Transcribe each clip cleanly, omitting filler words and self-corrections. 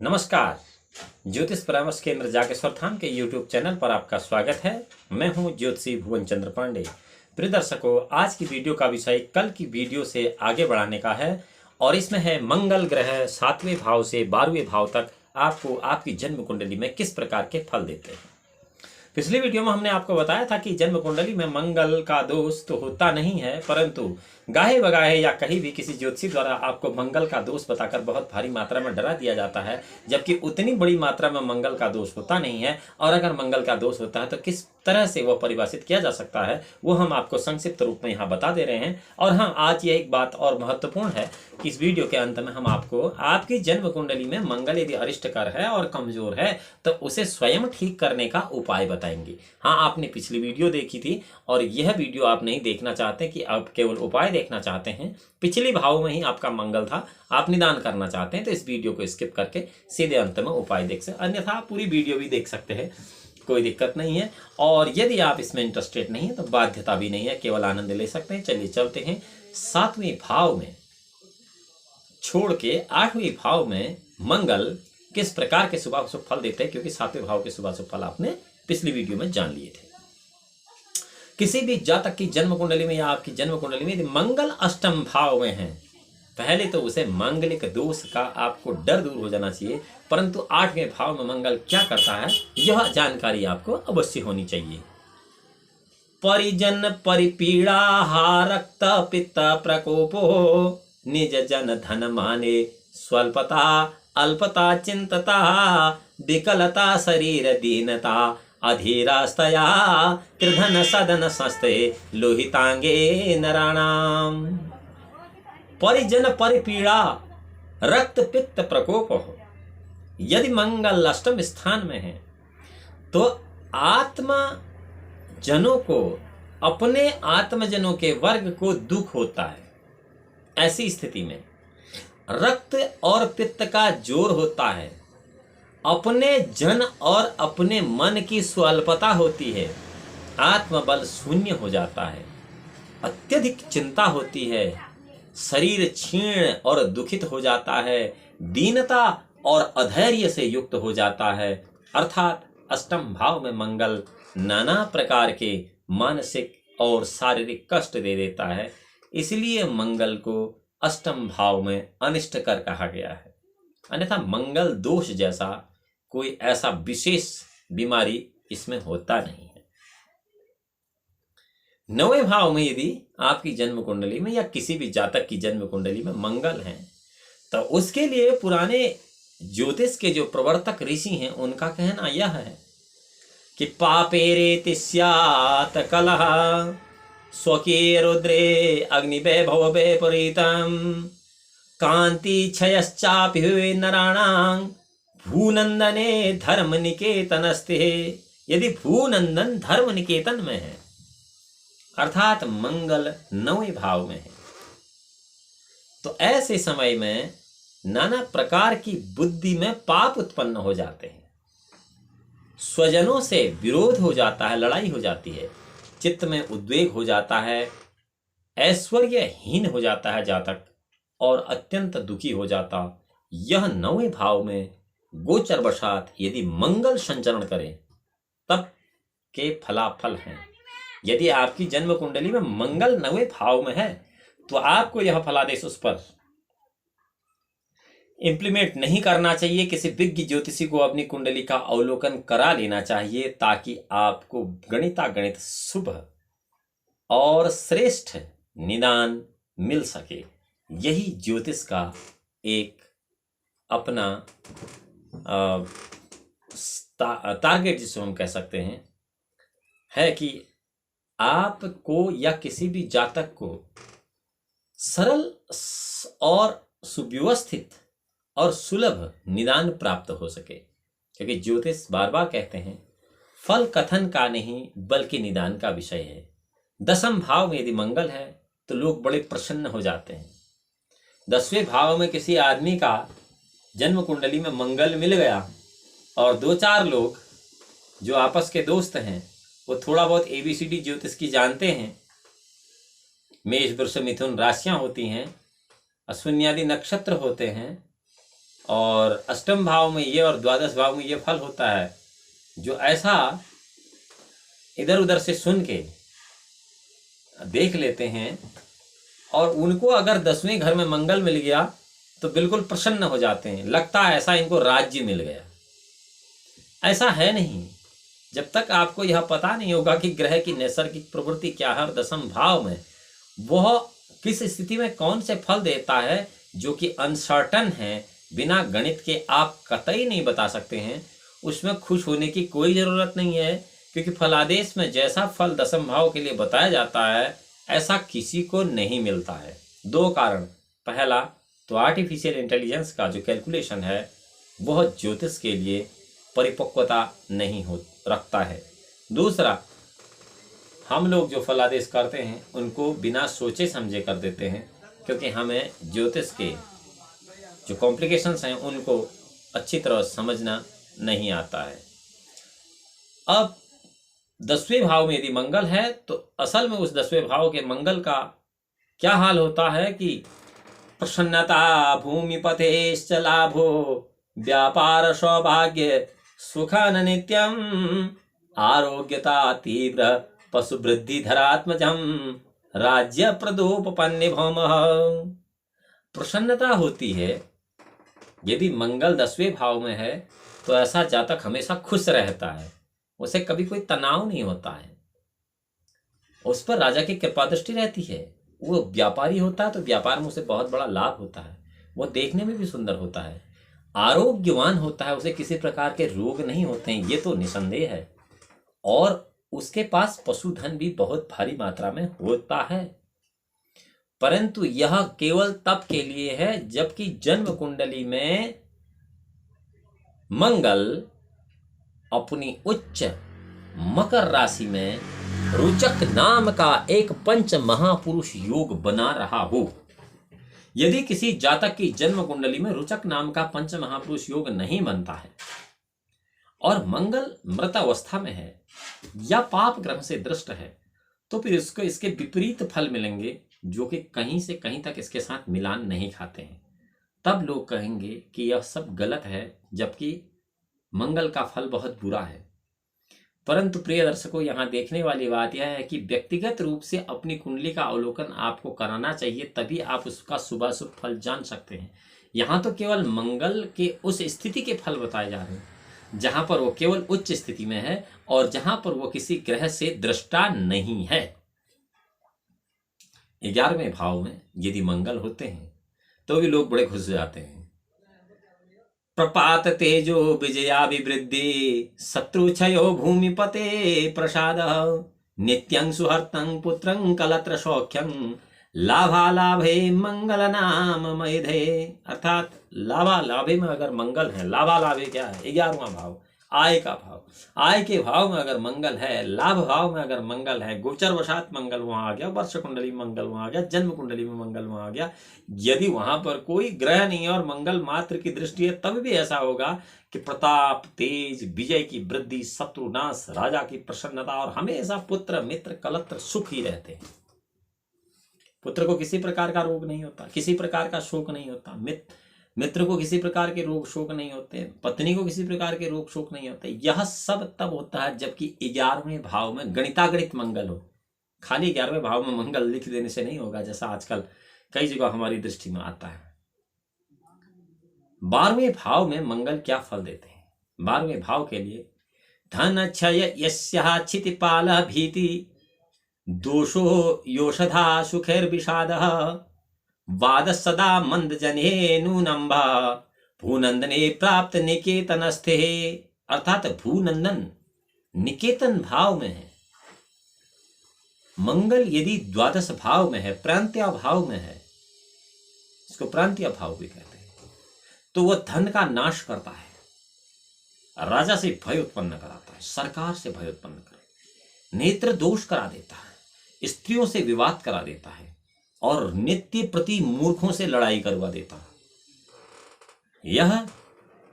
नमस्कार। ज्योतिष परामर्श केंद्र जागेश्वर धाम के YouTube चैनल पर आपका स्वागत है। मैं हूं ज्योतिषी भुवन चंद्र पांडे। प्रिय दर्शकों, आज की वीडियो का विषय कल की वीडियो से आगे बढ़ाने का है और इसमें है मंगल ग्रह 7वें भाव से 12वें भाव तक आपको आपकी जन्म कुंडली में किस प्रकार के फल देते हैं। पिछली वीडियो में हमने आपको बताया था कि जन्म कुंडली में मंगल का दोष तो होता नहीं है, परंतु गाहे बगाहे या कहीं भी किसी ज्योतिषी द्वारा आपको मंगल का दोष बताकर बहुत भारी मात्रा में डरा दिया जाता है, जबकि उतनी बड़ी मात्रा में मंगल का दोष होता नहीं है। और अगर मंगल का दोष होता है तो किस तरह से वह परिभाषित किया जा सकता है वो हम आपको संक्षिप्त रूप में यहाँ बता दे रहे हैं। और हाँ, आज ये एक बात और महत्वपूर्ण है कि इस वीडियो के अंत में हम आपको आपकी जन्म कुंडली में मंगल यदि अरिष्टकर है और कमजोर है तो उसे स्वयं ठीक करने का उपाय बताएंगे। हाँ, आपने पिछली वीडियो देखी थी और यह वीडियो आप नहीं देखना चाहते कि आप केवल उपाय देखना चाहते हैं, पिछले भाव में ही आपका मंगल था, आप निदान करना चाहते हैं, तो इस वीडियो को स्किप करके सीधे अंत में उपाय देख सकते, अन्यथा आप पूरी वीडियो भी देख सकते हैं, कोई दिक्कत नहीं है। और यदि आप इसमें इंटरेस्टेड नहीं है तो बाध्यता भी नहीं है, केवल आनंद ले सकते हैं। चलिए चलते हैं 7वें भाव में छोड़ के 8वें भाव में मंगल किस प्रकार के शुभ फल देते हैं, क्योंकि 7वें भाव के शुभ फल आपने पिछली वीडियो में जान लिए थे। किसी भी जातक की जन्म कुंडली में या आपकी जन्म कुंडली में यदि मंगल अष्टम भाव में है, पहले तो उसे मांगलिक दोष का आपको डर दूर हो जाना चाहिए, परंतु 8वें भाव में मंगल क्या करता है यह जानकारी आपको अवश्य होनी चाहिए। परिजन परिपीड़ा रक्त पित्त प्रकोपो निज जन धन माने स्वल्पता अल्पता चिंतता विकलता शरीर दीनता अधीरास्तया त्रिधन सदन सस्ते लोहितांगे नराणाम। परिजन परिपीड़ा रक्त पित्त प्रकोप हो, यदि मंगल अष्टम स्थान में है तो आत्मा जनों को, अपने आत्मजनों के वर्ग को दुख होता है। ऐसी स्थिति में रक्त और पित्त का जोर होता है, अपने जन और अपने मन की स्वल्पता होती है, आत्मबल शून्य हो जाता है, अत्यधिक चिंता होती है, शरीर क्षीण और दुखित हो जाता है, दीनता और अधैर्य से युक्त हो जाता है। अर्थात अष्टम भाव में मंगल नाना प्रकार के मानसिक और शारीरिक कष्ट दे देता है, इसलिए मंगल को अष्टम भाव में अनिष्टकर कहा गया है। अन्यथा मंगल दोष जैसा कोई ऐसा विशेष बीमारी इसमें होता नहीं है। 9वें भाव में यदि आपकी जन्म कुंडली में या किसी भी जातक की जन्म कुंडली में मंगल है तो उसके लिए पुराने ज्योतिष के जो प्रवर्तक ऋषि हैं उनका कहना यह है कि पापेरेति स्यात् कलह स्वकीय रुद्रे अग्निवैभव वैपरीतम कांति क्षयश्चापि हुए नराणां भूनंदने धर्म निकेतनस्ते। यदि भूनंदन धर्म निकेतन में है, अर्थात मंगल 9वें भाव में है, तो ऐसे समय में नाना प्रकार की बुद्धि में पाप उत्पन्न हो जाते हैं, स्वजनों से विरोध हो जाता है, लड़ाई हो जाती है, चित्त में उद्वेग हो जाता है, ऐश्वर्यहीन हो जाता है जातक और अत्यंत दुखी हो जाता। यह 9वें भाव में गोचर वशात यदि मंगल संचरण करे तब के फलाफल हैं। यदि आपकी जन्म कुंडली में मंगल 9वें भाव में है तो आपको यह फलादेश उस पर इंप्लीमेंट नहीं करना चाहिए। किसी विज्ञ ज्योतिषी को अपनी कुंडली का अवलोकन करा लेना चाहिए ताकि आपको गणितागणित शुभ और श्रेष्ठ निदान मिल सके। यही ज्योतिष का एक अपना टारगेट जिसको हम कह सकते हैं है कि आपको या किसी भी जातक को सरल और सुव्यवस्थित और सुलभ निदान प्राप्त हो सके, क्योंकि ज्योतिष बार बार कहते हैं फल कथन का नहीं बल्कि निदान का विषय है। 10वें भाव में यदि मंगल है तो लोग बड़े प्रसन्न हो जाते हैं। 10वें भाव में किसी आदमी का जन्म कुंडली में मंगल मिल गया और 2-4 लोग जो आपस के दोस्त हैं वो थोड़ा बहुत ABCD ज्योतिष की जानते हैं, मेष वृष मिथुन राशियां होती हैं, अश्विनी आदि नक्षत्र होते हैं, और अष्टम भाव में ये और द्वादश भाव में ये फल होता है। जो ऐसा इधर उधर से सुन के देख लेते हैं और उनको अगर 10वें घर में मंगल मिल गया तो बिल्कुल प्रसन्न हो जाते हैं, लगता है ऐसा इनको राज्य मिल गया। ऐसा है नहीं। जब तक आपको यह पता नहीं होगा कि ग्रह की नैसर्गिक प्रवृत्ति क्या है और दसम भाव में वह किस स्थिति में कौन से फल देता है, जो कि अनसर्टन है, बिना गणित के आप कतई नहीं बता सकते हैं, उसमें खुश होने की कोई ज़रूरत नहीं है। क्योंकि फलादेश में जैसा फल दसम भाव के लिए बताया जाता है ऐसा किसी को नहीं मिलता है। दो कारण। पहला तो आर्टिफिशियल इंटेलिजेंस का जो कैलकुलेशन है वह ज्योतिष के लिए परिपक्वता नहीं हो रखता है। दूसरा, हम लोग जो फलादेश करते हैं उनको बिना सोचे समझे कर देते हैं, क्योंकि हमें ज्योतिष के जो कॉम्प्लिकेशंस हैं उनको अच्छी तरह समझना नहीं आता है। अब 10वें भाव में यदि मंगल है तो असल में उस 10वें भाव के मंगल का क्या हाल होता है कि प्रसन्नता भूमिपतेश्च लाभो व्यापार सौभाग्य सुखन नित्यम आरोग्यता तीव्र पशुवृद्धि धरात्मजम राज्य प्रदोपपन्ने भौम। प्रसन्नता होती है यदि मंगल 10वें भाव में है तो ऐसा जातक हमेशा खुश रहता है, उसे कभी कोई तनाव नहीं होता है, उस पर राजा की कृपा दृष्टि रहती है। वो व्यापारी होता है तो व्यापार में उसे बहुत बड़ा लाभ होता है, वो देखने में भी सुंदर होता है, आरोग्यवान होता है, उसे किसी प्रकार के रोग नहीं होते हैं, ये तो निसंदेह है। और उसके पास पशुधन भी बहुत भारी मात्रा में होता है। परंतु यह केवल तब के लिए है जबकि जन्म कुंडली में मंगल अपनी उच्च मकर राशि में रुचक नाम का एक पंच महापुरुष योग बना रहा हो। यदि किसी जातक की जन्म कुंडली में रुचक नाम का पंच महापुरुष योग नहीं बनता है और मंगल मृत अवस्था में है या पाप ग्रह से दृष्ट है, तो फिर इसको इसके विपरीत फल मिलेंगे, जो कि कहीं से कहीं तक इसके साथ मिलान नहीं खाते हैं। तब लोग कहेंगे कि यह सब गलत है, जबकि मंगल का फल बहुत बुरा है। परंतु प्रिय दर्शकों, यहाँ देखने वाली बात यह है कि व्यक्तिगत रूप से अपनी कुंडली का अवलोकन आपको कराना चाहिए, तभी आप उसका शुभाशुभ फल जान सकते हैं। यहाँ तो केवल मंगल के उस स्थिति के फल बताए जा रहे हैं जहां पर वो केवल उच्च स्थिति में है और जहां पर वो किसी ग्रह से दृष्टा नहीं है। 11वें भाव में यदि मंगल होते हैं तो भी लोग बड़े खुश हो जाते हैं। प्रपात तेजो विजयाभिवृद्धि शत्रु क्षयो भूमिपते प्रसाद नित्यं सुहर्तं पुत्रं कलत्र सौख्यं लाभालाभे मंगल नाम मैधे। अर्थात लाभालाभे में अगर मंगल है, लाभालाभे क्या है? 11वां भाव, आय का भाव। आय के भाव में अगर मंगल है, लाभ भाव में अगर मंगल है, गोचर वशात मंगल वहां आ गया, वर्ष कुंडली में मंगल वहां आ गया, जन्म कुंडली में मंगल वहां आ गया। यदि वहां पर कोई ग्रह नहीं है और मंगल मात्र की दृष्टि है, तब भी ऐसा होगा कि प्रताप, तेज, विजय की वृद्धि, शत्रुनाश, राजा की प्रसन्नता और हमेशा पुत्र मित्र कलत्र सुख ही रहते हैं। पुत्र को किसी प्रकार का रोग नहीं होता, किसी प्रकार का शोक नहीं होता, मित्र को किसी प्रकार के रोग शोक नहीं होते, पत्नी को किसी प्रकार के रोग शोक नहीं होते। यह सब तब होता है जबकि 11वें भाव में गणितागणित मंगल हो। खाली 11वें भाव में मंगल लिख देने से नहीं होगा, जैसा आजकल कई जगह हमारी दृष्टि में आता है। 12वें भाव में मंगल क्या फल देते हैं? 12वें भाव के लिए धन क्षय यस्या क्षितिपाल भीति दोषो योषधा सुखेर विषादः वाद सदा मंद जने नूनम्भ भूनंदने प्राप्त निकेतनस्थे। अर्थात भूनंदन निकेतन भाव में है। मंगल यदि द्वादश भाव में है, प्रांतीय भाव में है, इसको प्रांतीय भाव भी कहते हैं, तो वह धन का नाश करता है, राजा से भय उत्पन्न कराता है, सरकार से भय उत्पन्न कराता है, नेत्र दोष करा देता है, स्त्रियों से विवाद करा देता है और नित्य प्रति मूर्खों से लड़ाई करवा देता है। यह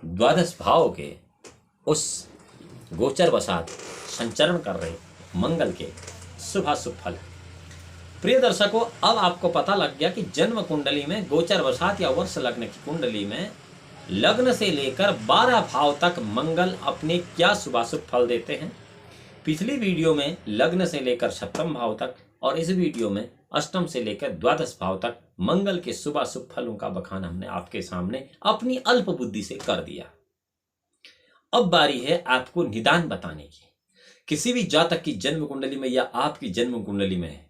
द्वादश भाव के उस गोचर वसात संचरण कर रहे मंगल के शुभाशुभ फल। प्रिय दर्शकों, अब आपको पता लग गया कि जन्म कुंडली में गोचर वसात या वर्ष लग्न की कुंडली में लग्न से लेकर 12 भाव तक मंगल अपने क्या शुभाशुभ फल देते हैं। पिछली वीडियो में लग्न से लेकर सप्तम भाव तक और इस वीडियो में अष्टम से लेकर द्वादश भाव तक मंगल के शुभाशुभ फलों का बखान हमने आपके सामने अपनी अल्प बुद्धि से कर दिया। अब बारी है आपको निदान बताने की। किसी भी जातक की जन्म कुंडली में या आपकी जन्म कुंडली में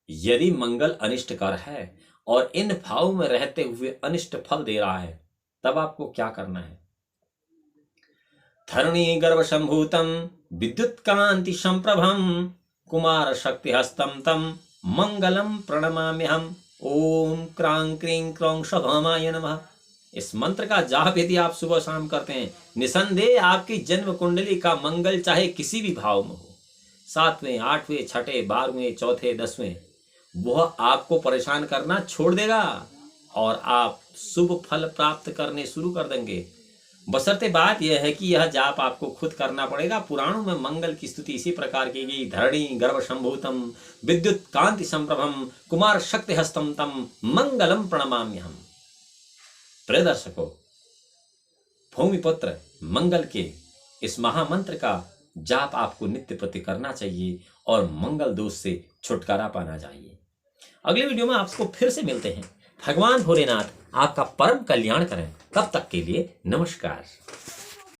यदि मंगल अनिष्टकर है और इन भाव में रहते हुए अनिष्ट फल दे रहा है, तब आपको क्या करना है। धरणी गर्भ संभूतम विद्युत कांति संप्रभम कुमार शक्ति हस्तम तम मंगलम प्रणमाम्यहम। ओम क्रांग क्रीं क्रौं शभमाय नमः। इस मंत्र का जाप यदि आप सुबह शाम करते हैं, निसंदेह आपकी जन्म कुंडली का मंगल चाहे किसी भी भाव में हो, 7वें 8वें 6ठे 12वें चौथे 10वें, वह आपको परेशान करना छोड़ देगा और आप शुभ फल प्राप्त करने शुरू कर देंगे। बशर्ते बात यह है कि यह जाप आपको खुद करना पड़ेगा। पुराणों में मंगल की स्तुति इसी प्रकार की गई। धरणी गर्भ संभूतम विद्युत कांति संप्रभम कुमार शक्ति हस्तम तम मंगलम प्रणमाम्यहम। प्रिय दर्शकों, भूमिपुत्र मंगल के इस महामंत्र का जाप आपको नित्य प्रति करना चाहिए और मंगल दोष से छुटकारा पाना चाहिए। अगले वीडियो में आपको फिर से मिलते हैं। भगवान भोलेनाथ आपका परम कल्याण करें। तब तक के लिए नमस्कार।